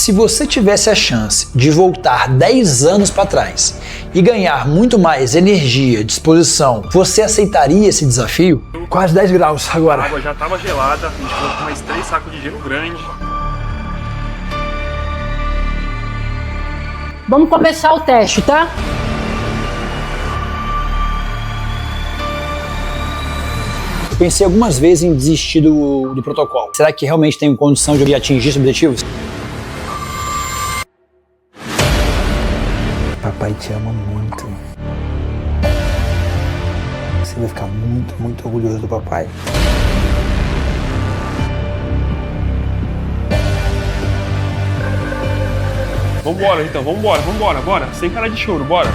Se você tivesse a chance de voltar 10 anos para trás e ganhar muito mais energia, disposição, você aceitaria esse desafio? Quase 10 graus agora. A água já estava gelada, a gente colocou mais 3 sacos de gelo grande. Vamos começar o teste, tá? Eu pensei algumas vezes em desistir do protocolo. Será que realmente tenho condição de atingir esses objetivos? Papai te ama muito. Você vai ficar muito, muito orgulhoso do papai. Vambora então, vambora, bora. Sem cara de choro, bora.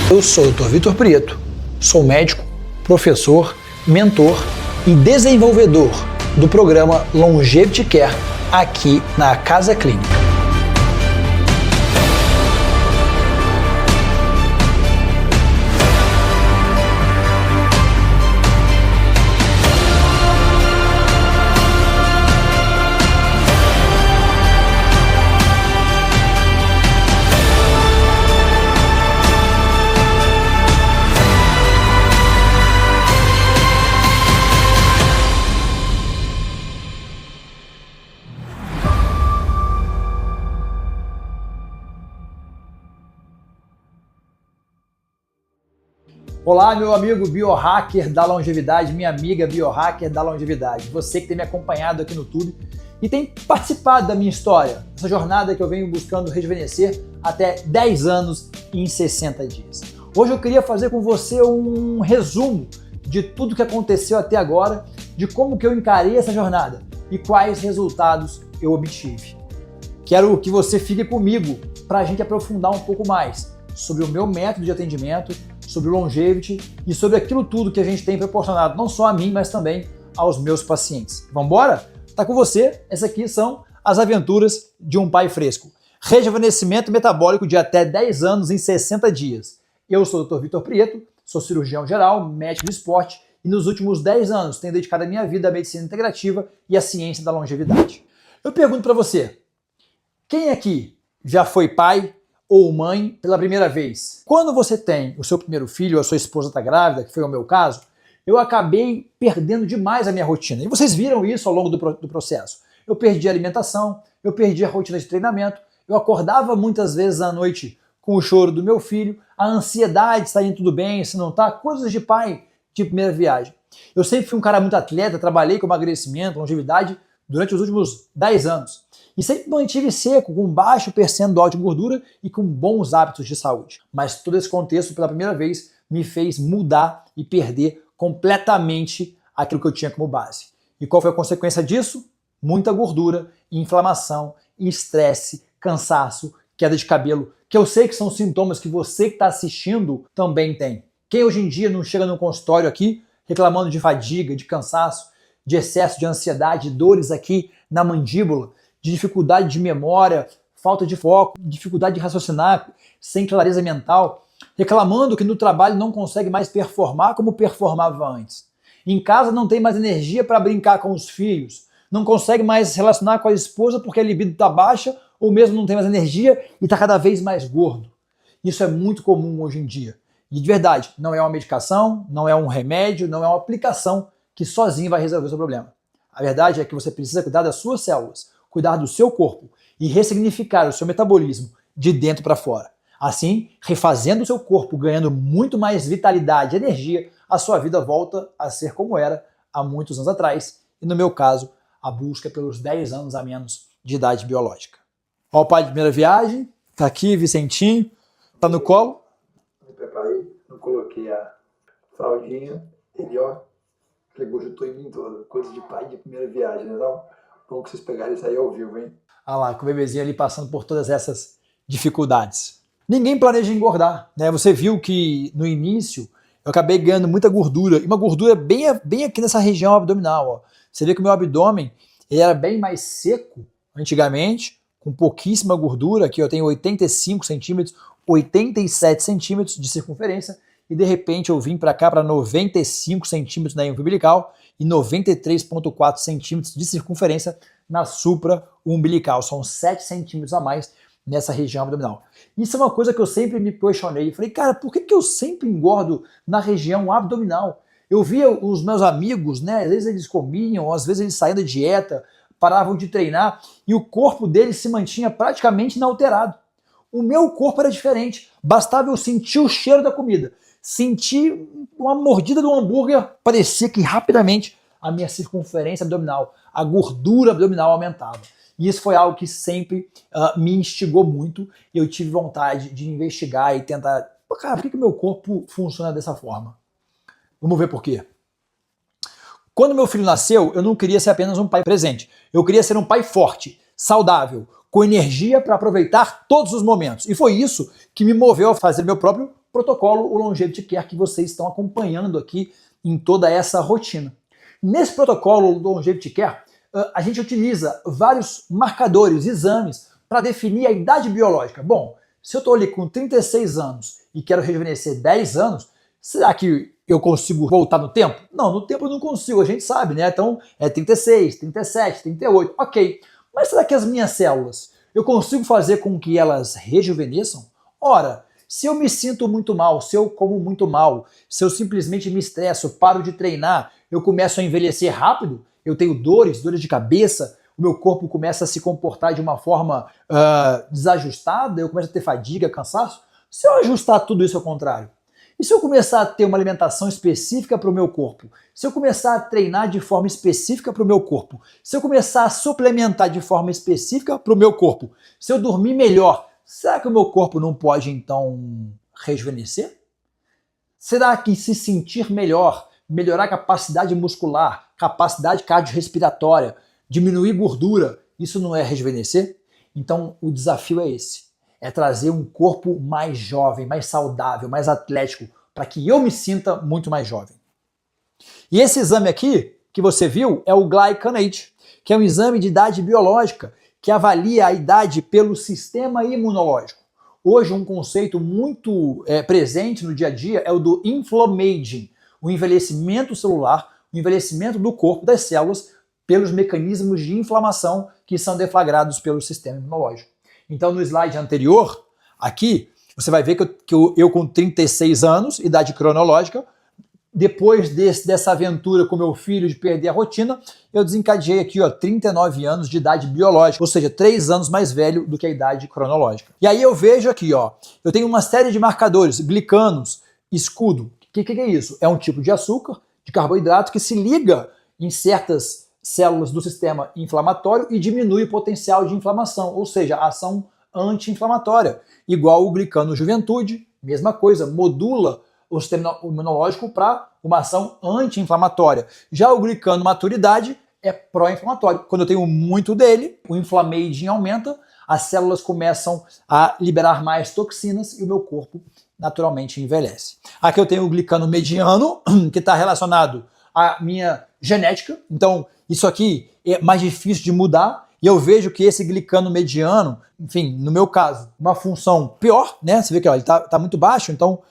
Eu sou o Dr. Vitor Prieto, sou médico, professor, mentor e desenvolvedor do programa Longevity Care aqui na Casa Clínica. Olá, meu amigo biohacker da longevidade, minha amiga biohacker da longevidade. Você que tem me acompanhado aqui no YouTube e tem participado da minha história, essa jornada que eu venho buscando rejuvenescer até 10 anos em 60 dias. Hoje eu queria fazer com você um resumo de tudo que aconteceu até agora, de como que eu encarei essa jornada e quais resultados eu obtive. Quero que você fique comigo para a gente aprofundar um pouco mais sobre o meu método de atendimento, sobre o Longevity e sobre aquilo tudo que a gente tem proporcionado, não só a mim, mas também aos meus pacientes. Vambora? Tá com você? Essas aqui são as aventuras de um pai fresco. Rejuvenescimento metabólico de até 10 anos em 60 dias. Eu sou o Dr. Vitor Prieto, sou cirurgião geral, médico do esporte e nos últimos 10 anos tenho dedicado a minha vida à medicina integrativa e à ciência da longevidade. Eu pergunto para você, quem aqui já foi pai ou mãe pela primeira vez? Quando você tem o seu primeiro filho, ou a sua esposa está grávida, que foi o meu caso, eu acabei perdendo demais a minha rotina. E vocês viram isso ao longo do processo. Eu perdi a alimentação, eu perdi a rotina de treinamento, eu acordava muitas vezes à noite com o choro do meu filho, a ansiedade, está indo tudo bem, se não está, coisas de pai de primeira viagem. Eu sempre fui um cara muito atleta, trabalhei com emagrecimento, longevidade durante os últimos 10 anos. E sempre mantive seco, com baixo percentual de gordura e com bons hábitos de saúde. Mas todo esse contexto, pela primeira vez, me fez mudar e perder completamente aquilo que eu tinha como base. E qual foi a consequência disso? Muita gordura, inflamação, estresse, cansaço, queda de cabelo, que eu sei que são sintomas que você que está assistindo também tem. Quem hoje em dia não chega no consultório aqui reclamando de fadiga, de cansaço, de excesso de ansiedade, dores aqui na mandíbula, de dificuldade de memória, falta de foco, dificuldade de raciocinar, sem clareza mental, reclamando que no trabalho não consegue mais performar como performava antes. Em casa não tem mais energia para brincar com os filhos, não consegue mais se relacionar com a esposa porque a libido está baixa ou mesmo não tem mais energia e está cada vez mais gordo. Isso é muito comum hoje em dia. E de verdade, não é uma medicação, não é um remédio, não é uma aplicação que sozinho vai resolver o seu problema. A verdade é que você precisa cuidar das suas células, cuidar do seu corpo e ressignificar o seu metabolismo de dentro para fora. Assim, refazendo o seu corpo, ganhando muito mais vitalidade e energia, a sua vida volta a ser como era há muitos anos atrás e, no meu caso, a busca pelos 10 anos a menos de idade biológica. Ó, o pai de primeira viagem, tá aqui, Vicentinho, tá no colo. Me preparei, não coloquei a fraldinha, ele, ó, regurgitou em mim todo, coisa de pai de primeira viagem, né não? Bom que vocês pegarem isso aí ao vivo, hein? Ah lá, com o bebezinho ali passando por todas essas dificuldades. Ninguém planeja engordar, né? Você viu que no início eu acabei ganhando muita gordura, e uma gordura bem aqui nessa região abdominal, ó. Você vê que o meu abdômen ele era bem mais seco antigamente, com pouquíssima gordura, aqui eu tenho 85 centímetros, 87 centímetros de circunferência, e de repente eu vim para cá para 95 centímetros na umbilical e 93,4 centímetros de circunferência na supra-umbilical. São 7 centímetros a mais nessa região abdominal. Isso é uma coisa que eu sempre me questionei. Falei, cara, por que eu sempre engordo na região abdominal? Eu via os meus amigos, né? Às vezes eles comiam, às vezes eles saíam da dieta, paravam de treinar e o corpo deles se mantinha praticamente inalterado. O meu corpo era diferente. Bastava eu sentir o cheiro da comida, sentir uma mordida do hambúrguer, parecia que rapidamente a minha circunferência abdominal, a gordura abdominal aumentava. E isso foi algo que sempre me instigou muito e eu tive vontade de investigar e tentar, cara, por que o meu corpo funciona dessa forma? Vamos ver por quê. Quando meu filho nasceu, eu não queria ser apenas um pai presente. Eu queria ser um pai forte, saudável, com energia para aproveitar todos os momentos. E foi isso que me moveu a fazer meu próprio protocolo, o Longevity Care, que vocês estão acompanhando aqui em toda essa rotina. Nesse protocolo do Longevity Care, a gente utiliza vários marcadores, exames, para definir a idade biológica. Bom, se eu estou ali com 36 anos e quero rejuvenescer 10 anos, será que eu consigo voltar no tempo? Não, no tempo eu não consigo, a gente sabe, né? Então é 36, 37, 38, ok. Mas será que as minhas células, eu consigo fazer com que elas rejuvenesçam? Ora, se eu me sinto muito mal, se eu como muito mal, se eu simplesmente me estresso, paro de treinar, eu começo a envelhecer rápido, eu tenho dores de cabeça, o meu corpo começa a se comportar de uma forma desajustada, eu começo a ter fadiga, cansaço. Se eu ajustar tudo isso ao contrário, e se eu começar a ter uma alimentação específica para o meu corpo, se eu começar a treinar de forma específica para o meu corpo, se eu começar a suplementar de forma específica para o meu corpo, se eu dormir melhor, será que o meu corpo não pode então rejuvenescer? Será que se sentir melhor, melhorar a capacidade muscular, capacidade cardiorrespiratória, diminuir gordura, isso não é rejuvenescer? Então o desafio é esse. É trazer um corpo mais jovem, mais saudável, mais atlético, para que eu me sinta muito mais jovem. E esse exame aqui, que você viu, é o Glycan-Age, que é um exame de idade biológica, que avalia a idade pelo sistema imunológico. Hoje, um conceito muito presente no dia a dia é o do inflammaging, o envelhecimento celular, o envelhecimento do corpo, das células, pelos mecanismos de inflamação que são deflagrados pelo sistema imunológico. Então, no slide anterior, aqui, você vai ver que eu com 36 anos, idade cronológica, depois dessa aventura com meu filho de perder a rotina, eu desencadeei aqui 39 anos de idade biológica, ou seja, 3 anos mais velho do que a idade cronológica. E aí eu vejo aqui, eu tenho uma série de marcadores, glicanos, escudo. O que é isso? É um tipo de açúcar, de carboidrato, que se liga em certas células do sistema inflamatório e diminui o potencial de inflamação, ou seja, a ação anti-inflamatória. Igual o glicano juventude, mesma coisa, modula o sistema imunológico para uma ação anti-inflamatória. Já o glicano maturidade é pró-inflamatório. Quando eu tenho muito dele, o inflammaging aumenta, as células começam a liberar mais toxinas e o meu corpo naturalmente envelhece. Aqui eu tenho o glicano mediano, que está relacionado à minha genética, então isso aqui é mais difícil de mudar, e eu vejo que esse glicano mediano, enfim, no meu caso, uma função pior, né? Você vê que ele tá muito baixo, então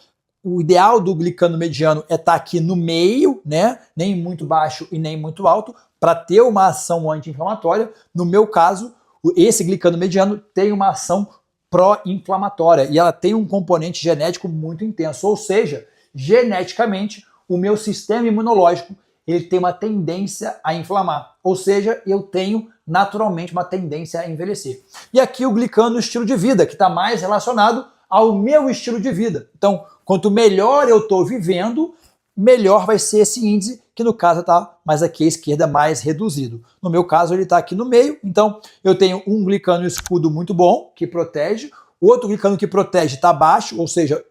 o ideal do glicano mediano é estar aqui no meio, né? Nem muito baixo e nem muito alto, para ter uma ação anti-inflamatória. No meu caso, esse glicano mediano tem uma ação pró-inflamatória e ela tem um componente genético muito intenso, ou seja, geneticamente, o meu sistema imunológico ele tem uma tendência a inflamar, ou seja, eu tenho naturalmente uma tendência a envelhecer. E aqui o glicano estilo de vida, que está mais relacionado ao meu estilo de vida. Então, quanto melhor eu estou vivendo, melhor vai ser esse índice, que no caso está mais aqui à esquerda, mais reduzido. No meu caso, ele está aqui no meio, então eu tenho um glicano escudo muito bom, que protege, outro glicano que protege está baixo, ou seja,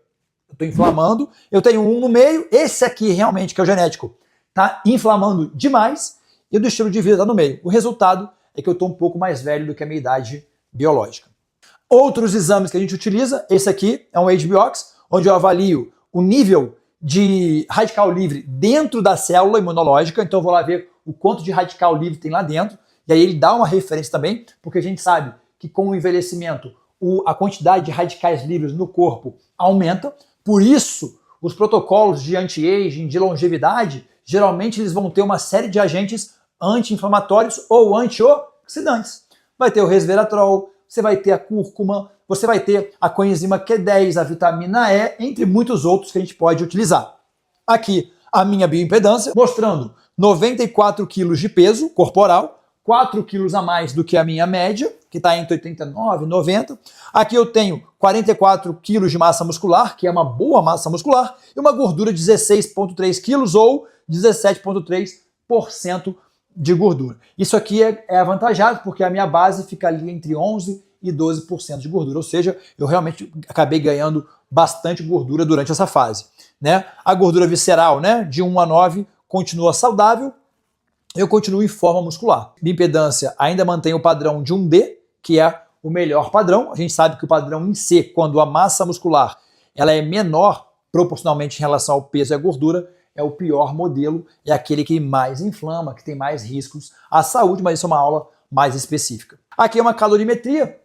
eu estou inflamando, eu tenho um no meio, esse aqui realmente, que é o genético, está inflamando demais, e o do estilo de vida está no meio. O resultado é que eu estou um pouco mais velho do que a minha idade biológica. Outros exames que a gente utiliza, esse aqui é um HBOX, onde eu avalio o nível de radical livre dentro da célula imunológica, então eu vou lá ver o quanto de radical livre tem lá dentro, e aí ele dá uma referência também, porque a gente sabe que com o envelhecimento a quantidade de radicais livres no corpo aumenta. Por isso, os protocolos de anti-aging, de longevidade, geralmente eles vão ter uma série de agentes anti-inflamatórios ou antioxidantes. Vai ter o resveratrol, você vai ter a cúrcuma, você vai ter a coenzima Q10, a vitamina E, entre muitos outros que a gente pode utilizar. Aqui a minha bioimpedância, mostrando 94 quilos de peso corporal, 4 quilos a mais do que a minha média, que está entre 89 e 90. Aqui eu tenho 44 quilos de massa muscular, que é uma boa massa muscular, e uma gordura de 16,3 quilos ou 17,3% de gordura. Isso aqui é avantajado porque a minha base fica ali entre 11 e 12% de gordura, ou seja, eu realmente acabei ganhando bastante gordura durante essa fase, né? A gordura visceral, né, de 1 a 9 continua saudável, eu continuo em forma muscular. Minha impedância ainda mantém o padrão de 1D, que é o melhor padrão. A gente sabe que o padrão em C, quando a massa muscular ela é menor proporcionalmente em relação ao peso e à gordura, é o pior modelo, é aquele que mais inflama, que tem mais riscos à saúde, mas isso é uma aula mais específica. Aqui é uma calorimetria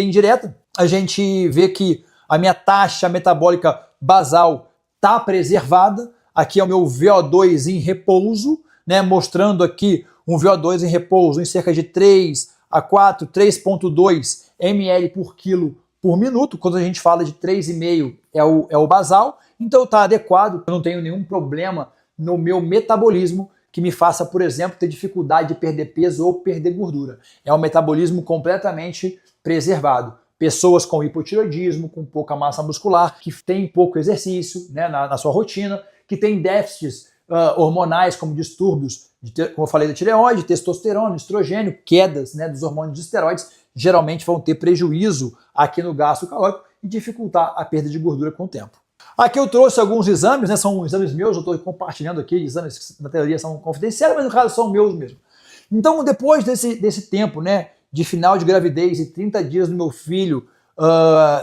indireta. A gente vê que a minha taxa metabólica basal está preservada. Aqui é o meu VO2 em repouso, né, mostrando aqui um VO2 em repouso em cerca de 3 a 4, 3,2 ml por quilo por minuto. Quando a gente fala de 3,5 é o basal, então está adequado, eu não tenho nenhum problema no meu metabolismo que me faça, por exemplo, ter dificuldade de perder peso ou perder gordura. É um metabolismo completamente preservado. Pessoas com hipotireoidismo, com pouca massa muscular, que têm pouco exercício, né, na sua rotina, que têm déficits hormonais como distúrbios, como eu falei, da tireoide, testosterona, estrogênio, quedas, né, dos hormônios de esteroides, geralmente vão ter prejuízo aqui no gasto calórico e dificultar a perda de gordura com o tempo. Aqui eu trouxe alguns exames, né, são exames meus, eu estou compartilhando aqui, exames que na teoria são confidenciais, mas no caso são meus mesmo. Então, depois desse tempo, né, de final de gravidez e 30 dias do meu filho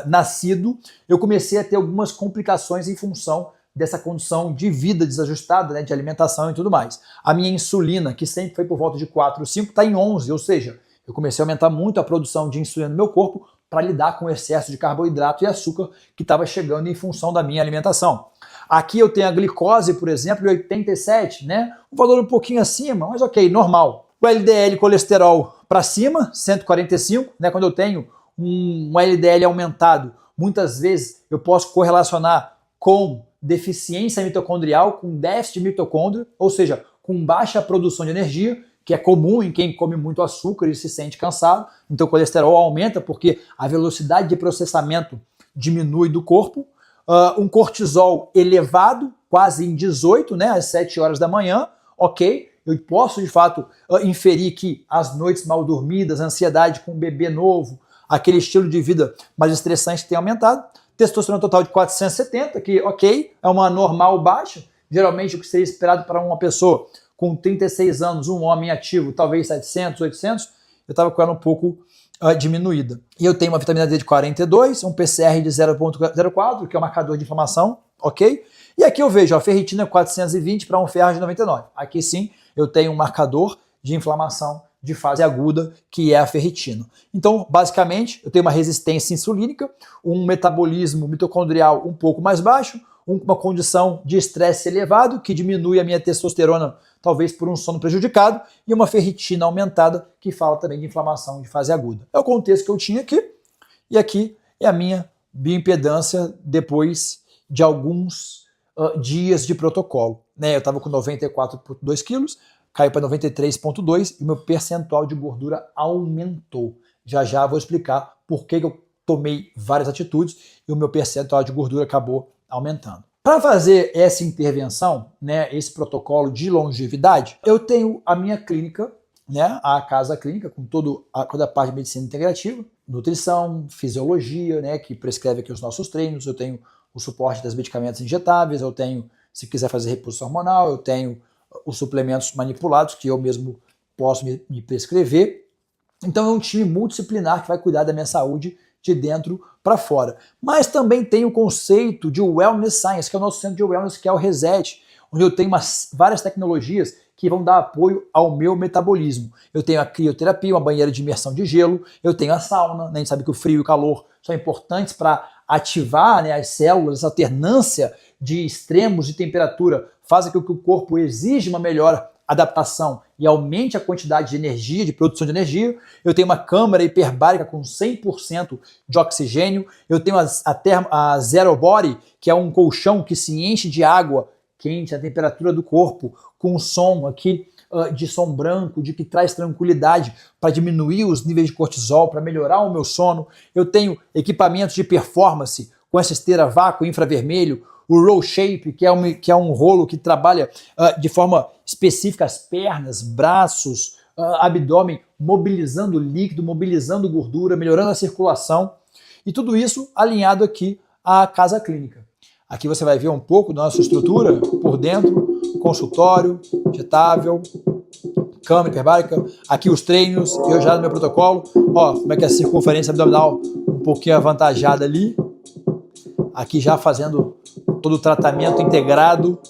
nascido, eu comecei a ter algumas complicações em função dessa condição de vida desajustada, né, de alimentação e tudo mais. A minha insulina, que sempre foi por volta de 4 ou 5, está em 11, ou seja, eu comecei a aumentar muito a produção de insulina no meu corpo para lidar com o excesso de carboidrato e açúcar que estava chegando em função da minha alimentação. Aqui eu tenho a glicose, por exemplo, de 87, né? Um valor um pouquinho acima, mas ok, normal. O LDL colesterol para cima, 145, né? Quando eu tenho um LDL aumentado, muitas vezes eu posso correlacionar com deficiência mitocondrial, com déficit de mitocôndria, ou seja, com baixa produção de energia, que é comum em quem come muito açúcar e se sente cansado. Então o colesterol aumenta porque a velocidade de processamento diminui do corpo. Um cortisol elevado, quase em 18, né, às 7 horas da manhã, ok. Eu posso, de fato, inferir que as noites mal dormidas, ansiedade com um bebê novo, aquele estilo de vida mais estressante tem aumentado. Testosterona total de 470, que, ok, é uma normal baixa. Geralmente o que seria esperado para uma pessoa com 36 anos, um homem ativo, talvez 700, 800, eu estava com ela um pouco diminuída. E eu tenho uma vitamina D de 42, um PCR de 0,04, que é um marcador de inflamação, ok? E aqui eu vejo a ferritina 420 para um ferro de 99. Aqui sim eu tenho um marcador de inflamação de fase aguda, que é a ferritina. Então, basicamente, eu tenho uma resistência insulínica, um metabolismo mitocondrial um pouco mais baixo, uma condição de estresse elevado, que diminui a minha testosterona, talvez por um sono prejudicado, e uma ferritina aumentada, que fala também de inflamação de fase aguda. É o contexto que eu tinha aqui, e aqui é a minha bioimpedância depois de alguns dias de protocolo. Né? Eu estava com 94,2 quilos, caiu para 93,2 e o meu percentual de gordura aumentou. Já já vou explicar por que eu tomei várias atitudes e o meu percentual de gordura acabou aumentando. Para fazer essa intervenção, né, esse protocolo de longevidade, eu tenho a minha clínica, né, a Casa Clínica, com toda a parte de medicina integrativa, nutrição, fisiologia, né, que prescreve aqui os nossos treinos, eu tenho o suporte das medicamentos injetáveis, eu tenho, se quiser fazer reposição hormonal, eu tenho os suplementos manipulados que eu mesmo posso me prescrever. Então é um time multidisciplinar que vai cuidar da minha saúde de dentro para fora. Mas também tem o conceito de Wellness Science, que é o nosso centro de wellness, que é o Reset, onde eu tenho várias tecnologias que vão dar apoio ao meu metabolismo. Eu tenho a crioterapia, uma banheira de imersão de gelo, eu tenho a sauna, né? A gente sabe que o frio e o calor são importantes para ativar, né, as células, essa alternância de extremos de temperatura faz com que o corpo exija uma melhor adaptação e aumente a quantidade de energia, de produção de energia. Eu tenho uma câmara hiperbárica com 100% de oxigênio. Eu tenho a Zero Body, que é um colchão que se enche de água quente, a temperatura do corpo, com um som aqui de som branco, de que traz tranquilidade para diminuir os níveis de cortisol, para melhorar o meu sono. Eu tenho equipamentos de performance com essa esteira a vácuo infravermelho, o Roll Shape, que é um rolo que trabalha de forma específica as pernas, braços, abdômen, mobilizando líquido, mobilizando gordura, melhorando a circulação. E tudo isso alinhado aqui à casa clínica. Aqui você vai ver um pouco da nossa estrutura por dentro, consultório, injetável, cama hiperbárica, aqui os treinos, eu já no meu protocolo, ó, como é que é a circunferência abdominal um pouquinho avantajada ali, aqui já fazendo todo o tratamento integrado.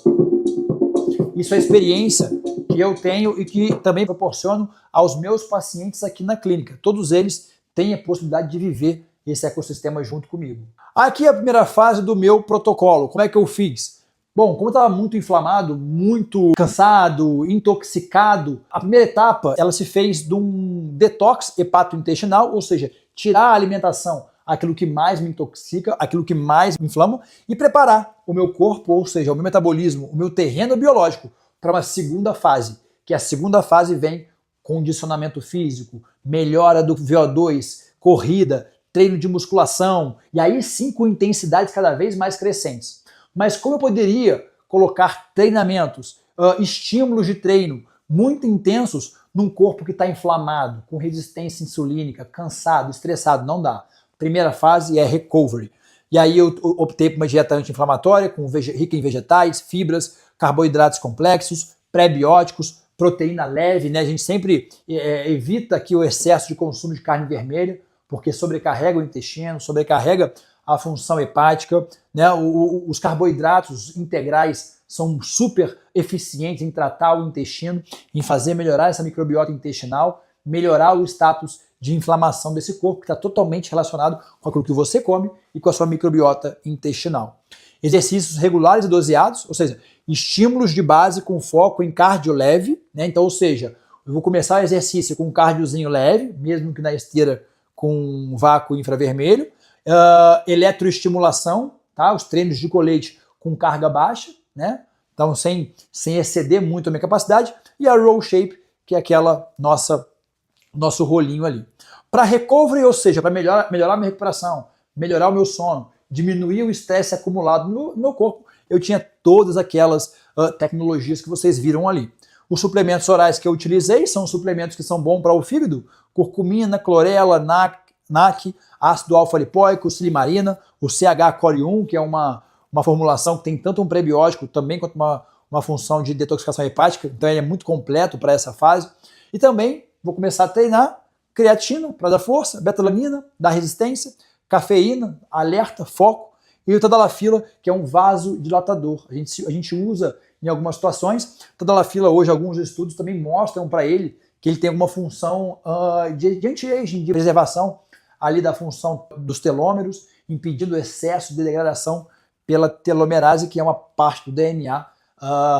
Isso é a experiência que eu tenho e que também proporciono aos meus pacientes aqui na clínica. Todos eles têm a possibilidade de viver esse ecossistema junto comigo. Aqui é a primeira fase do meu protocolo. Como é que eu fiz? Bom, como eu estava muito inflamado, muito cansado, intoxicado, a primeira etapa ela se fez de um detox hepatointestinal, ou seja, tirar a alimentação, aquilo que mais me intoxica, aquilo que mais me inflama, e preparar o meu corpo, ou seja, o meu metabolismo, o meu terreno biológico, para uma segunda fase, que a segunda fase vem condicionamento físico, melhora do VO2, corrida, treino de musculação, e aí sim com intensidades cada vez mais crescentes. Mas como eu poderia colocar treinamentos, estímulos de treino muito intensos num corpo que está inflamado, com resistência insulínica, cansado, estressado? Não dá. Primeira fase é recovery. E aí eu optei por uma dieta anti-inflamatória, rica em vegetais, fibras, carboidratos complexos, pré-bióticos, proteína leve, né? A gente sempre evita aqui o excesso de consumo de carne vermelha, porque sobrecarrega o intestino, sobrecarrega a função hepática, né? Os carboidratos integrais são super eficientes em tratar o intestino, em fazer melhorar essa microbiota intestinal, melhorar o status de inflamação desse corpo, que está totalmente relacionado com aquilo que você come e com a sua microbiota intestinal. Exercícios regulares e doseados, ou seja, estímulos de base com foco em cardio leve, né? Então, ou seja, eu vou começar o exercício com um cardiozinho leve, mesmo que na esteira com vácuo infravermelho, eletroestimulação, tá? Os treinos de colete com carga baixa, né? Então sem exceder muito a minha capacidade, e a Roll Shape, que é aquela nosso rolinho ali. Para recovery, ou seja, para melhorar a minha recuperação, melhorar o meu sono, diminuir o estresse acumulado no meu corpo, eu tinha todas aquelas tecnologias que vocês viram ali. Os suplementos orais que eu utilizei são suplementos que são bons para o fígado: curcumina, clorela, NAC, ácido alfa-lipoico, silimarina, o CH-Core1, que é uma formulação que tem tanto um prebiótico também quanto uma função de detoxificação hepática, então ele é muito completo para essa fase. E também vou começar a treinar creatina para dar força, betalanina, dar resistência, cafeína, alerta, foco, e o tadalafila, que é um vasodilatador. A gente usa em algumas situações. Tadalafila, hoje, alguns estudos também mostram para ele que ele tem alguma função de anti-aging, de preservação ali da função dos telômeros, impedindo o excesso de degradação pela telomerase, que é uma parte do DNA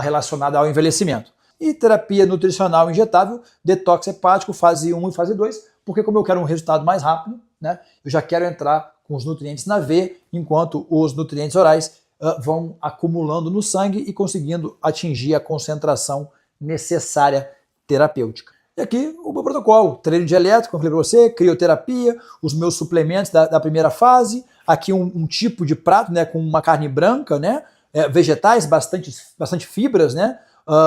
relacionada ao envelhecimento. E terapia nutricional injetável, detox hepático, fase 1 e fase 2, porque como eu quero um resultado mais rápido, né, eu já quero entrar com os nutrientes na veia, enquanto os nutrientes orais vão acumulando no sangue e conseguindo atingir a concentração necessária terapêutica. E aqui o meu protocolo: treino de elétrico, como eu falei para você, crioterapia, os meus suplementos da primeira fase, aqui um tipo de prato, né, com uma carne branca, né, vegetais, bastante fibras, né,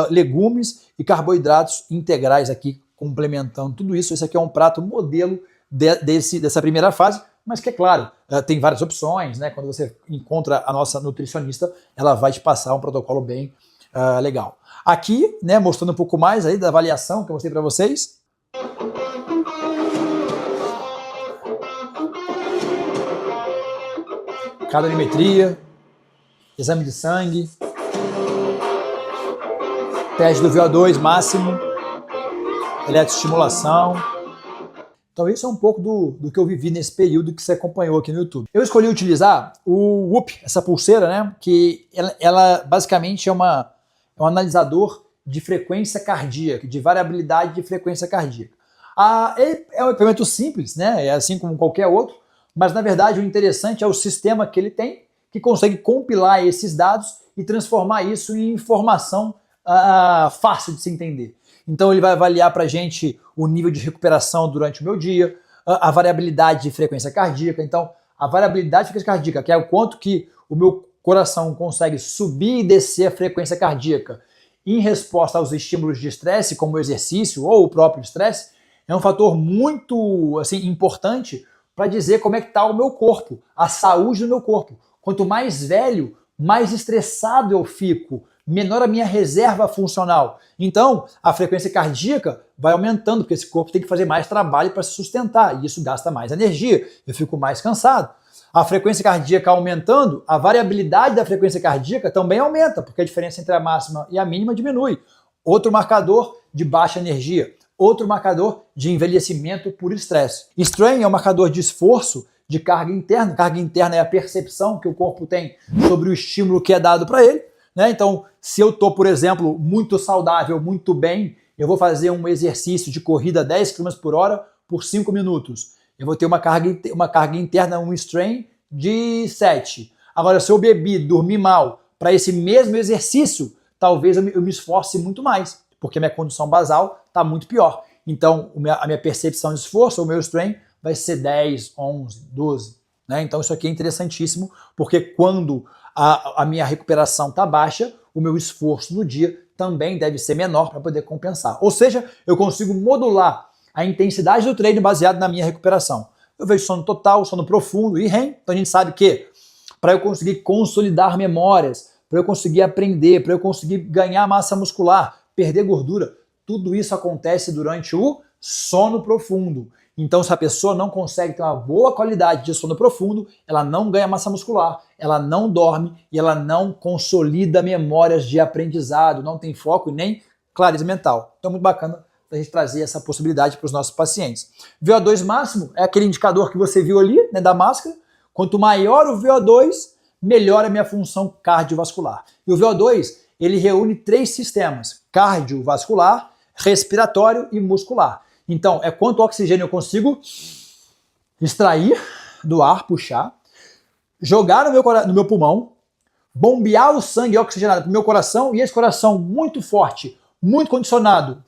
legumes e carboidratos integrais aqui complementando tudo isso. Esse aqui é um prato modelo dessa primeira fase, mas que é claro, tem várias opções, né? Quando você encontra a nossa nutricionista, ela vai te passar um protocolo bem legal. Aqui, né, mostrando um pouco mais aí da avaliação que eu mostrei para vocês. Calorimetria, exame de sangue, Teste do VO2 máximo, eletroestimulação. Então isso é um pouco do que eu vivi nesse período que você acompanhou aqui no YouTube. Eu escolhi utilizar o Whoop, essa pulseira, né? Que ela basicamente é um analisador de frequência cardíaca, de variabilidade de frequência cardíaca. Ele é um equipamento simples, né? É assim como qualquer outro, mas na verdade o interessante é o sistema que ele tem, que consegue compilar esses dados e transformar isso em informação fácil de se entender. Então ele vai avaliar para a gente o nível de recuperação durante o meu dia, a variabilidade de frequência cardíaca. Então a variabilidade de frequência cardíaca, que é o quanto que o meu coração consegue subir e descer a frequência cardíaca em resposta aos estímulos de estresse, como o exercício ou o próprio estresse, é um fator muito importante para dizer como é que está o meu corpo, a saúde do meu corpo. Quanto mais velho, mais estressado eu fico, menor a minha reserva funcional. Então, a frequência cardíaca vai aumentando, porque esse corpo tem que fazer mais trabalho para se sustentar, e isso gasta mais energia, eu fico mais cansado. A frequência cardíaca aumentando, a variabilidade da frequência cardíaca também aumenta, porque a diferença entre a máxima e a mínima diminui. Outro marcador de baixa energia, outro marcador de envelhecimento por estresse. Strain é um marcador de esforço de carga interna. Carga interna é a percepção que o corpo tem sobre o estímulo que é dado para ele, né? Então, se eu estou, por exemplo, muito saudável, muito bem, eu vou fazer um exercício de corrida 10 km por hora por 5 minutos. Eu vou ter uma carga interna, um strain de 7. Agora, se eu bebi, dormi mal, para esse mesmo exercício, talvez eu me esforce muito mais, porque a minha condição basal está muito pior. Então, a minha percepção de esforço, o meu strain, vai ser 10, 11, 12. Né? Então, isso aqui é interessantíssimo, porque quando a minha recuperação está baixa, o meu esforço no dia também deve ser menor para poder compensar. Ou seja, eu consigo modular a intensidade do treino baseado na minha recuperação. Eu vejo sono total, sono profundo e REM. Então a gente sabe que para eu conseguir consolidar memórias, para eu conseguir aprender, para eu conseguir ganhar massa muscular, perder gordura, tudo isso acontece durante o sono profundo. Então, se a pessoa não consegue ter uma boa qualidade de sono profundo, ela não ganha massa muscular, ela não dorme e ela não consolida memórias de aprendizado, não tem foco e nem clareza mental. Então, é muito bacana a gente trazer essa possibilidade para os nossos pacientes. VO2 máximo é aquele indicador que você viu ali, né, da máscara. Quanto maior o VO2, melhor a minha função cardiovascular. E o VO2, ele reúne 3 sistemas: cardiovascular, respiratório e muscular. Então, é quanto oxigênio eu consigo extrair do ar, puxar, jogar no meu pulmão, bombear o sangue oxigenado para o meu coração, e esse coração muito forte, muito condicionado,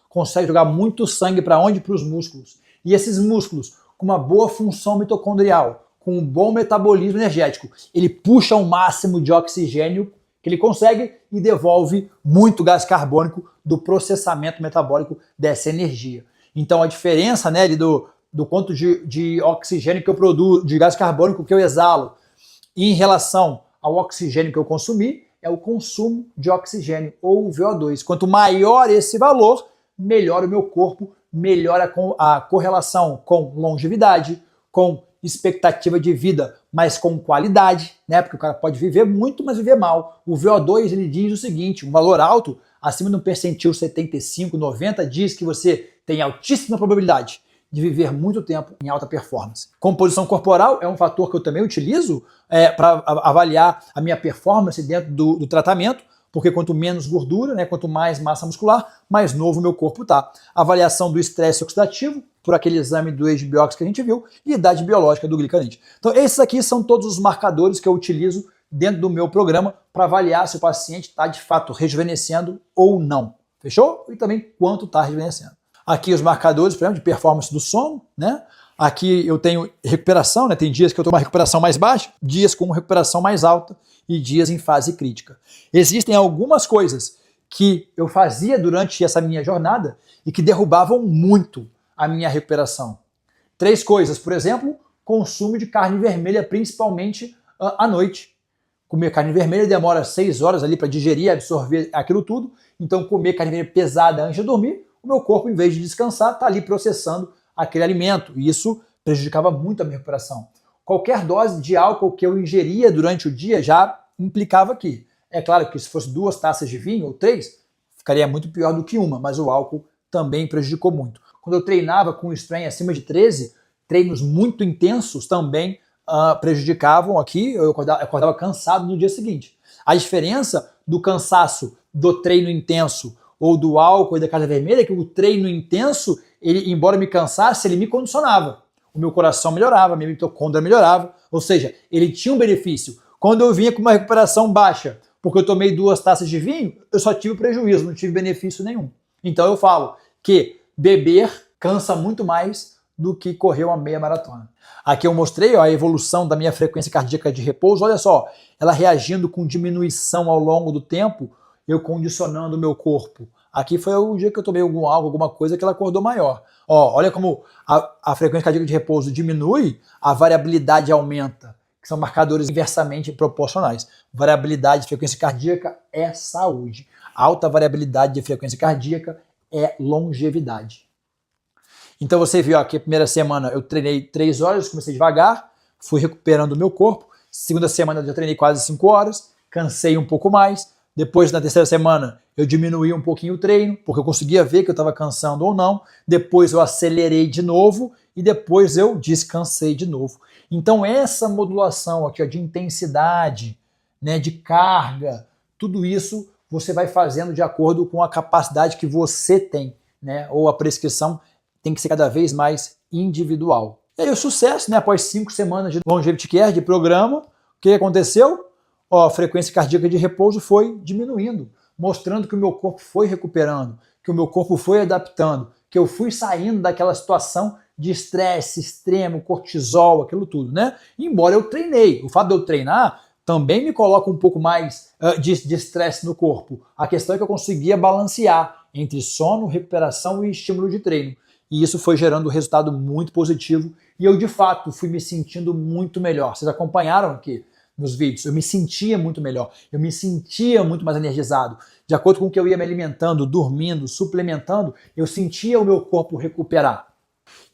consegue jogar muito sangue para onde? Para os músculos. E esses músculos, com uma boa função mitocondrial, com um bom metabolismo energético, ele puxa o máximo de oxigênio que ele consegue e devolve muito gás carbônico do processamento metabólico dessa energia. Então a diferença, né, do quanto de oxigênio que eu produzo, de gás carbônico que eu exalo, em relação ao oxigênio que eu consumi, é o consumo de oxigênio, ou VO2. Quanto maior esse valor, melhor o meu corpo, melhor a correlação com longevidade, com expectativa de vida, mas com qualidade, né? Porque o cara pode viver muito, mas viver mal. O VO2, ele diz o seguinte: um valor alto, acima de um percentil 75, 90, diz que você tem altíssima probabilidade de viver muito tempo em alta performance. Composição corporal é um fator que eu também utilizo para avaliar a minha performance dentro do tratamento, porque quanto menos gordura, né, quanto mais massa muscular, mais novo o meu corpo tá. Avaliação do estresse oxidativo, por aquele exame do HBO que a gente viu, e idade biológica do glicanite. Então esses aqui são todos os marcadores que eu utilizo dentro do meu programa para avaliar se o paciente está de fato rejuvenescendo ou não. Fechou? E também quanto está rejuvenescendo. Aqui os marcadores, por exemplo, de performance do sono, né? Aqui eu tenho recuperação, né? Tem dias que eu tenho uma recuperação mais baixa, dias com uma recuperação mais alta e dias em fase crítica. Existem algumas coisas que eu fazia durante essa minha jornada e que derrubavam muito a minha recuperação. 3 coisas, por exemplo, consumo de carne vermelha, principalmente à noite. Comer carne vermelha demora 6 horas ali para digerir, absorver aquilo tudo. Então comer carne vermelha pesada antes de dormir, o meu corpo, em vez de descansar, está ali processando aquele alimento. E isso prejudicava muito a minha recuperação. Qualquer dose de álcool que eu ingeria durante o dia já implicava aqui. É claro que se fosse 2 taças de vinho ou 3, ficaria muito pior do que uma, mas o álcool também prejudicou muito. Quando eu treinava com o strain acima de 13, treinos muito intensos também prejudicavam aqui, eu acordava cansado no dia seguinte. A diferença do cansaço do treino intenso ou do álcool e da carne vermelha é que o treino intenso, ele, embora me cansasse, ele me condicionava. O meu coração melhorava, a minha mitocôndria melhorava, ou seja, ele tinha um benefício. Quando eu vinha com uma recuperação baixa, porque eu tomei 2 taças de vinho, eu só tive prejuízo, não tive benefício nenhum. Então eu falo que beber cansa muito mais do que correr uma meia maratona. Aqui eu mostrei a evolução da minha frequência cardíaca de repouso, olha só, ela reagindo com diminuição ao longo do tempo, eu condicionando o meu corpo. Aqui foi o dia que eu tomei alguma coisa que ela acordou maior. Ó, olha como a frequência cardíaca de repouso diminui, a variabilidade aumenta, que são marcadores inversamente proporcionais. Variabilidade de frequência cardíaca é saúde. Alta variabilidade de frequência cardíaca é longevidade. Então você viu aqui, a primeira semana eu treinei 3 horas, comecei devagar, fui recuperando o meu corpo. Segunda semana eu já treinei quase 5 horas, cansei um pouco mais. Depois, na terceira semana, eu diminuí um pouquinho o treino, porque eu conseguia ver que eu estava cansando ou não. Depois eu acelerei de novo e depois eu descansei de novo. Então essa modulação aqui, ó, de intensidade, né, de carga, tudo isso você vai fazendo de acordo com a capacidade que você tem, né, ou a prescrição tem que ser cada vez mais individual. E aí o sucesso, né, após 5 semanas de Longevity Care, de programa, o que aconteceu? Ó, a frequência cardíaca de repouso foi diminuindo, mostrando que o meu corpo foi recuperando, que o meu corpo foi adaptando, que eu fui saindo daquela situação de estresse extremo, cortisol, aquilo tudo, né? Embora eu treinei, o fato de eu treinar também me coloca um pouco mais de estresse no corpo. A questão é que eu conseguia balancear entre sono, recuperação e estímulo de treino. E isso foi gerando um resultado muito positivo e eu, de fato, fui me sentindo muito melhor. Vocês acompanharam aqui nos vídeos, eu me sentia muito melhor, eu me sentia muito mais energizado. De acordo com o que eu ia me alimentando, dormindo, suplementando, eu sentia o meu corpo recuperar.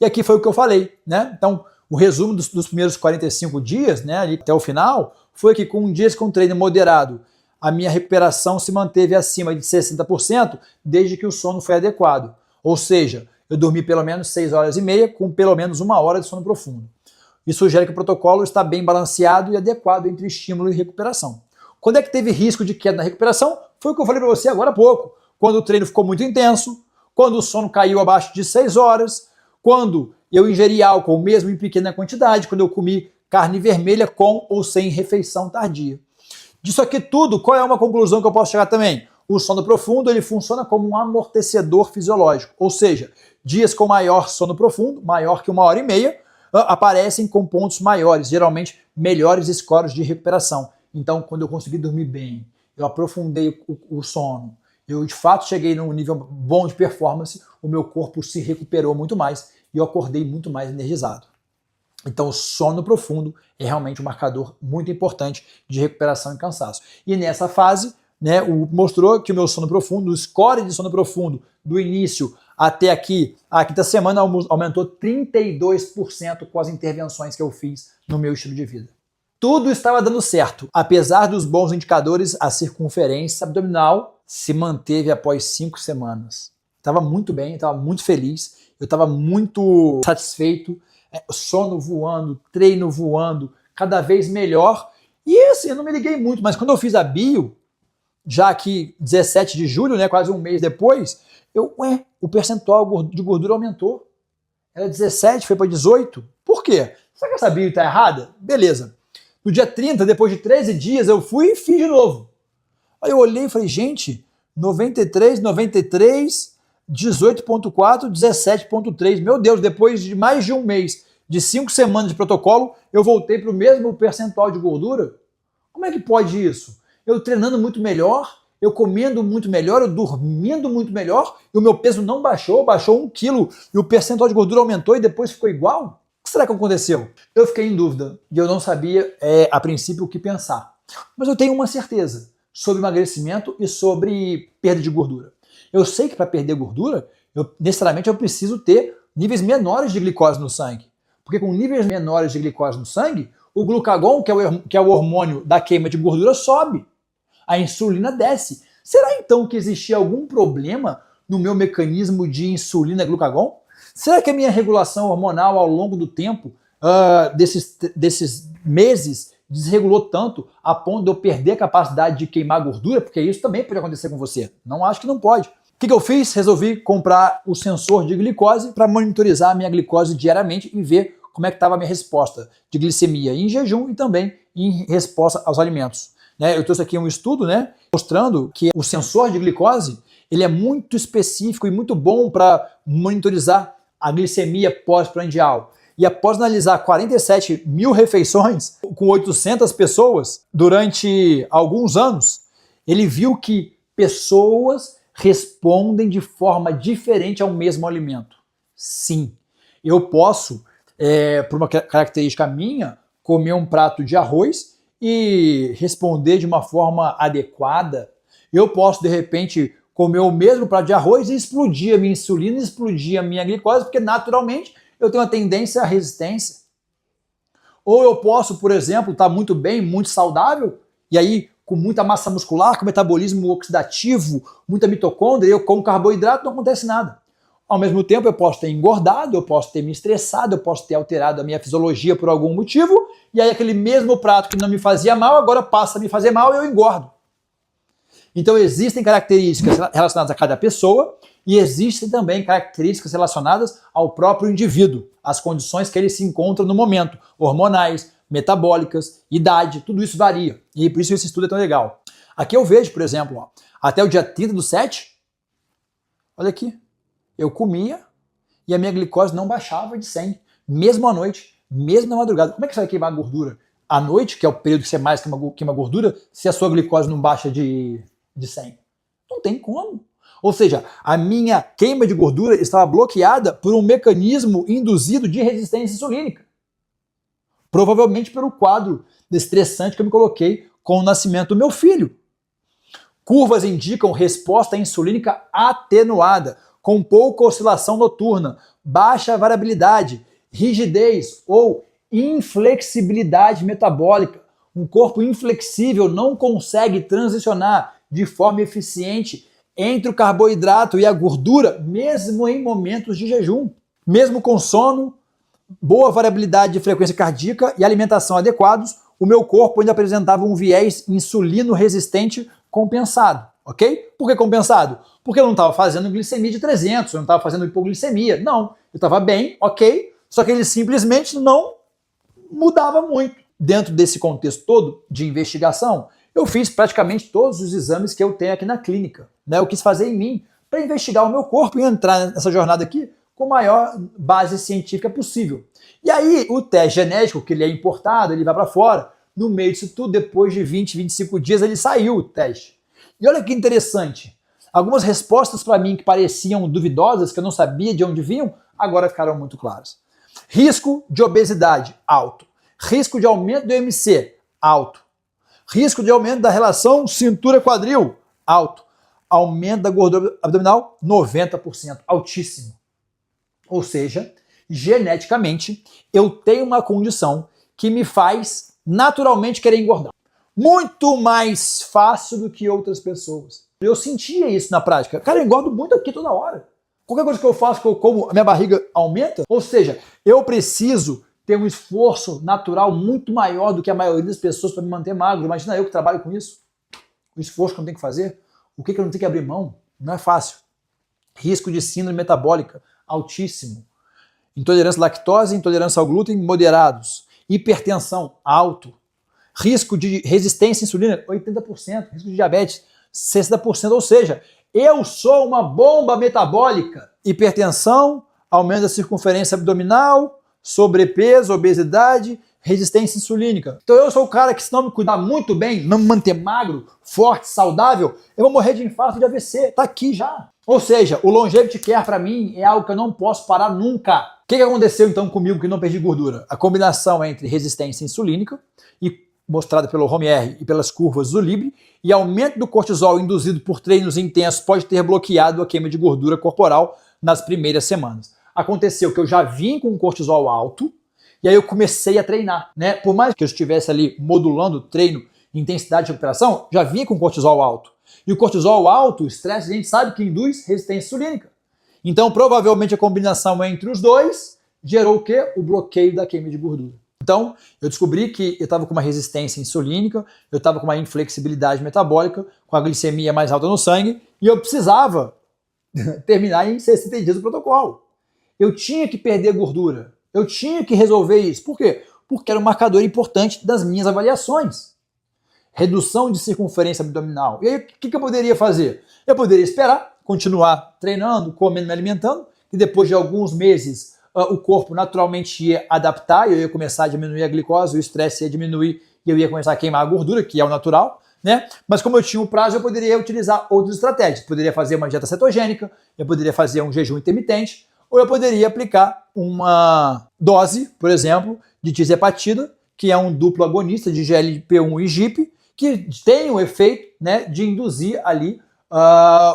E aqui foi o que eu falei, né? Então, o resumo dos primeiros 45 dias, né, ali até o final, foi que com dias com treino moderado, a minha recuperação se manteve acima de 60%, desde que o sono foi adequado. Ou seja, eu dormi pelo menos 6 horas e meia, com pelo menos 1 hora de sono profundo. Isso sugere que o protocolo está bem balanceado e adequado entre estímulo e recuperação. Quando é que teve risco de queda na recuperação? Foi o que eu falei para você agora há pouco. Quando o treino ficou muito intenso, quando o sono caiu abaixo de 6 horas, quando eu ingeri álcool mesmo em pequena quantidade, quando eu comi carne vermelha com ou sem refeição tardia. Disso aqui tudo, qual é uma conclusão que eu posso chegar também? O sono profundo ele funciona como um amortecedor fisiológico, ou seja, dias com maior sono profundo, maior que 1 hora e meia, aparecem com pontos maiores, geralmente melhores scores de recuperação. Então, quando eu consegui dormir bem, eu aprofundei o sono, eu de fato cheguei num nível bom de performance, o meu corpo se recuperou muito mais e eu acordei muito mais energizado. Então, o sono profundo é realmente um marcador muito importante de recuperação e cansaço. E nessa fase, né, mostrou que o meu sono profundo, o score de sono profundo do início até aqui, a quinta semana, aumentou 32% com as intervenções que eu fiz no meu estilo de vida. Tudo estava dando certo. Apesar dos bons indicadores, a circunferência abdominal se manteve após 5 semanas. Estava muito bem, estava muito feliz, eu estava muito satisfeito, sono voando, treino voando, cada vez melhor. E assim, eu não me liguei muito, mas quando eu fiz a bio, já que 17 de julho, né, quase um mês depois, o percentual de gordura aumentou. Era 17, foi para 18. Por quê? Será que essa bio está errada? Beleza. No dia 30, depois de 13 dias, eu fui e fiz de novo. Aí eu olhei e falei, gente, 93, 93, 18.4, 17.3. Meu Deus, depois de mais de um mês, de 5 semanas de protocolo, eu voltei para o mesmo percentual de gordura? Como é que pode isso? Eu treinando muito melhor, eu comendo muito melhor, eu dormindo muito melhor, e o meu peso não baixou, baixou 1 quilo, e o percentual de gordura aumentou e depois ficou igual? O que será que aconteceu? Eu fiquei em dúvida, e eu não sabia, a princípio, o que pensar. Mas eu tenho uma certeza sobre emagrecimento e sobre perda de gordura. Eu sei que para perder gordura, necessariamente eu preciso ter níveis menores de glicose no sangue. Porque com níveis menores de glicose no sangue, o glucagon, que é o hormônio da queima de gordura, sobe. A insulina desce. Será então que existia algum problema no meu mecanismo de insulina-glucagon? Será que a minha regulação hormonal ao longo do tempo, desses meses, desregulou tanto a ponto de eu perder a capacidade de queimar gordura? Porque isso também pode acontecer com você. Não acho que não pode. O que eu fiz? Resolvi comprar o sensor de glicose para monitorizar a minha glicose diariamente e ver como é que estava a minha resposta de glicemia em jejum e também em resposta aos alimentos. Eu trouxe aqui um estudo, mostrando que o sensor de glicose ele é muito específico e muito bom para monitorizar a glicemia pós-prandial. E após analisar 47 mil refeições com 800 pessoas durante alguns anos, ele viu que pessoas respondem de forma diferente ao mesmo alimento. Sim, eu posso, por uma característica minha, comer um prato de arroz e responder de uma forma adequada. Eu posso, de repente, comer o mesmo prato de arroz e explodir a minha insulina, explodir a minha glicose, porque naturalmente eu tenho uma tendência à resistência. Ou eu posso, por exemplo, estar muito bem, muito saudável, e aí com muita massa muscular, com metabolismo oxidativo, muita mitocôndria, eu como carboidrato, não acontece nada. Ao mesmo tempo, eu posso ter engordado, eu posso ter me estressado, eu posso ter alterado a minha fisiologia por algum motivo, e aí aquele mesmo prato que não me fazia mal, agora passa a me fazer mal e eu engordo. Então existem características relacionadas a cada pessoa e existem também características relacionadas ao próprio indivíduo, as condições que ele se encontra no momento, hormonais, metabólicas, idade, tudo isso varia. E por isso esse estudo é tão legal. Aqui eu vejo, por exemplo, até o dia 30/7, olha aqui, eu comia e a minha glicose não baixava de 100, mesmo à noite, mesmo na madrugada. Como é que você vai queimar gordura à noite, que é o período que você mais queima gordura, se a sua glicose não baixa de 100? Não tem como. Ou seja, a minha queima de gordura estava bloqueada por um mecanismo induzido de resistência insulínica. Provavelmente pelo quadro estressante que eu me coloquei com o nascimento do meu filho. Curvas indicam resposta insulínica atenuada, com pouca oscilação noturna, baixa variabilidade, rigidez ou inflexibilidade metabólica. Um corpo inflexível não consegue transicionar de forma eficiente entre o carboidrato e a gordura, mesmo em momentos de jejum. Mesmo com sono, boa variabilidade de frequência cardíaca e alimentação adequados, o meu corpo ainda apresentava um viés insulino resistente compensado, ok? Por que compensado? Porque eu não estava fazendo glicemia de 300, eu não estava fazendo hipoglicemia, não. Eu estava bem, ok, só que ele simplesmente não mudava muito. Dentro desse contexto todo de investigação, eu fiz praticamente todos os exames que eu tenho aqui na clínica. Eu quis fazer em mim para investigar o meu corpo e entrar nessa jornada aqui com a maior base científica possível. E aí, o teste genético, que ele é importado, ele vai para fora, no meio disso tudo, depois de 20, 25 dias, ele saiu o teste. E olha que interessante, algumas respostas para mim que pareciam duvidosas, que eu não sabia de onde vinham, agora ficaram muito claras. Risco de obesidade, alto. Risco de aumento do IMC, alto. Risco de aumento da relação cintura-quadril, alto. Aumento da gordura abdominal, 90%, altíssimo. Ou seja, geneticamente, eu tenho uma condição que me faz naturalmente querer engordar. Muito mais fácil do que outras pessoas. Eu sentia isso na prática. Cara, eu engordo muito aqui toda hora. Qualquer coisa que eu faço, que eu como, a minha barriga aumenta. Ou seja, eu preciso ter um esforço natural muito maior do que a maioria das pessoas para me manter magro. Imagina eu que trabalho com isso. O esforço que eu tenho que fazer. O que eu não tenho que abrir mão? Não é fácil. Risco de síndrome metabólica, altíssimo. Intolerância à lactose, intolerância ao glúten, moderados. Hipertensão, alto. Risco de resistência à insulina, 80%. Risco de diabetes, 60%. Ou seja, eu sou uma bomba metabólica. Hipertensão, aumento da circunferência abdominal, sobrepeso, obesidade, resistência insulínica. Então eu sou o cara que, se não me cuidar muito bem, não me manter magro, forte, saudável, eu vou morrer de infarto de AVC. Tá aqui já. Ou seja, o Longevity Care para mim é algo que eu não posso parar nunca. O que aconteceu então comigo que não perdi gordura? A combinação entre resistência insulínica, e mostrada pelo Romier e pelas curvas do Libre, e aumento do cortisol induzido por treinos intensos pode ter bloqueado a queima de gordura corporal nas primeiras semanas. Aconteceu que eu já vim com um cortisol alto, e aí eu comecei a treinar, Por mais que eu estivesse ali modulando o treino intensidade de recuperação, já vinha com cortisol alto. E o cortisol alto, o estresse, a gente sabe que induz resistência insulínica. Então, provavelmente, a combinação entre os dois gerou o quê? O bloqueio da queima de gordura. Então, eu descobri que eu estava com uma resistência insulínica, eu estava com uma inflexibilidade metabólica, com a glicemia mais alta no sangue, e eu precisava terminar em 60 dias o protocolo. Eu tinha que perder gordura. Eu tinha que resolver isso. Por quê? Porque era um marcador importante das minhas avaliações. Redução de circunferência abdominal. E aí, o que eu poderia fazer? Eu poderia esperar, continuar treinando, comendo, me alimentando, e depois de alguns meses o corpo naturalmente ia adaptar, eu ia começar a diminuir a glicose, o estresse ia diminuir e eu ia começar a queimar a gordura, que é o natural, né? Mas como eu tinha um prazo, eu poderia utilizar outras estratégias. Poderia fazer uma dieta cetogênica, eu poderia fazer um jejum intermitente, ou eu poderia aplicar uma dose, por exemplo, de tirzepatida, que é um duplo agonista de GLP-1 e GIP, que tem o efeito, né, de induzir ali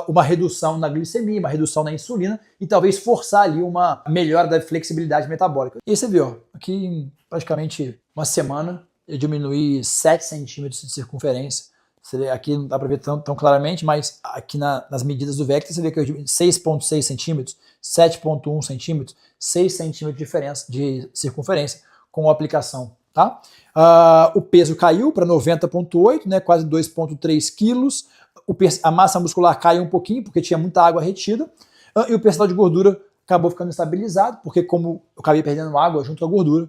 uma redução na glicemia, uma redução na insulina e talvez forçar ali uma melhora da flexibilidade metabólica. E você viu, aqui em praticamente uma semana eu diminuí 7 centímetros de circunferência. Aqui não dá para ver tão claramente, mas aqui nas medidas do Vector você vê que eu diminui 6,6 centímetros, 7,1 centímetros, 6 centímetros de diferença de circunferência com a aplicação. Tá? O peso caiu para 90,8, né, quase 2,3 quilos. A massa muscular caiu um pouquinho, porque tinha muita água retida. E o percentual de gordura acabou ficando estabilizado, porque como eu acabei perdendo água junto à gordura,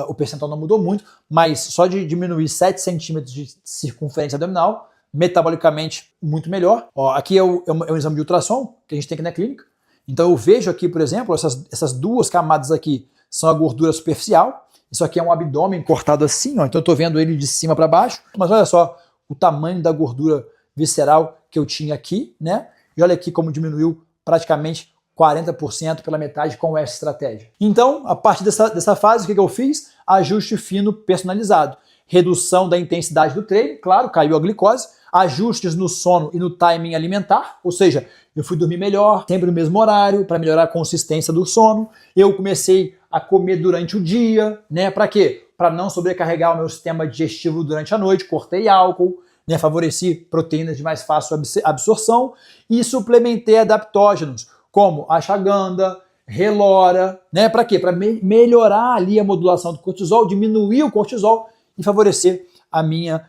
o percentual não mudou muito, mas só de diminuir 7 centímetros de circunferência abdominal, metabolicamente muito melhor. Ó, aqui é um exame de ultrassom que a gente tem aqui na clínica. Então eu vejo aqui, por exemplo, essas duas camadas aqui são a gordura superficial. Isso aqui é um abdômen cortado assim, ó. Então eu estou vendo ele de cima para baixo. Mas olha só o tamanho da gordura visceral que eu tinha aqui, né? E olha aqui como diminuiu praticamente 40% pela metade com essa estratégia. Então, a partir dessa fase, o que eu fiz? Ajuste fino personalizado. Redução da intensidade do treino, claro, caiu a glicose. Ajustes no sono e no timing alimentar, ou seja, eu fui dormir melhor, sempre no mesmo horário, para melhorar a consistência do sono. Eu comecei a comer durante o dia, né? Para quê? Para não sobrecarregar o meu sistema digestivo durante a noite, cortei álcool, né? Favoreci proteínas de mais fácil absorção e suplementei adaptógenos, como ashwagandha, relora, né? Para quê? Para melhorar ali a modulação do cortisol, diminuir o cortisol e favorecer a minha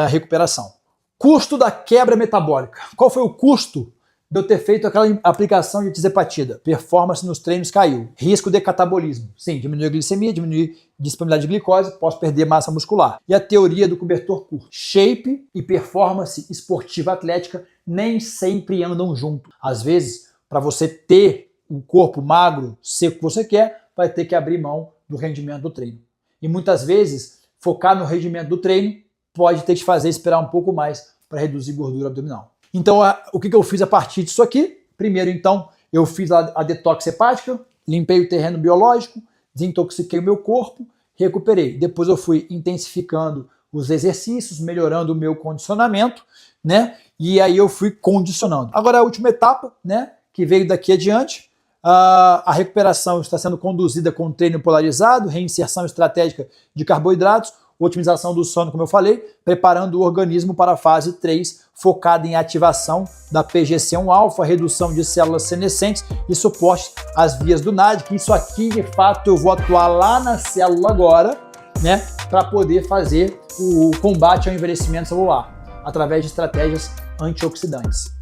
recuperação. Custo da quebra metabólica. Qual foi o custo de eu ter feito aquela aplicação de tirzepatida? Performance nos treinos caiu. Risco de catabolismo. Sim, diminuiu a glicemia, diminuiu a disponibilidade de glicose, posso perder massa muscular. E a teoria do cobertor curto. Shape e performance esportiva atlética nem sempre andam junto. Às vezes, para você ter um corpo magro, seco que você quer, vai ter que abrir mão do rendimento do treino. E muitas vezes, focar no rendimento do treino pode ter que fazer esperar um pouco mais para reduzir gordura abdominal. Então, o que eu fiz a partir disso aqui? Primeiro, então, eu fiz a detox hepática, limpei o terreno biológico, desintoxiquei o meu corpo, recuperei. Depois eu fui intensificando os exercícios, melhorando o meu condicionamento, né? E aí eu fui condicionando. Agora a última etapa, né? Que veio daqui adiante, a recuperação está sendo conduzida com treino polarizado, reinserção estratégica de carboidratos, otimização do sono, como eu falei, preparando o organismo para a fase 3, focada em ativação da PGC1-alfa, redução de células senescentes e suporte às vias do NAD, que isso aqui, de fato, eu vou atuar lá na célula agora, né, para poder fazer o combate ao envelhecimento celular, através de estratégias antioxidantes.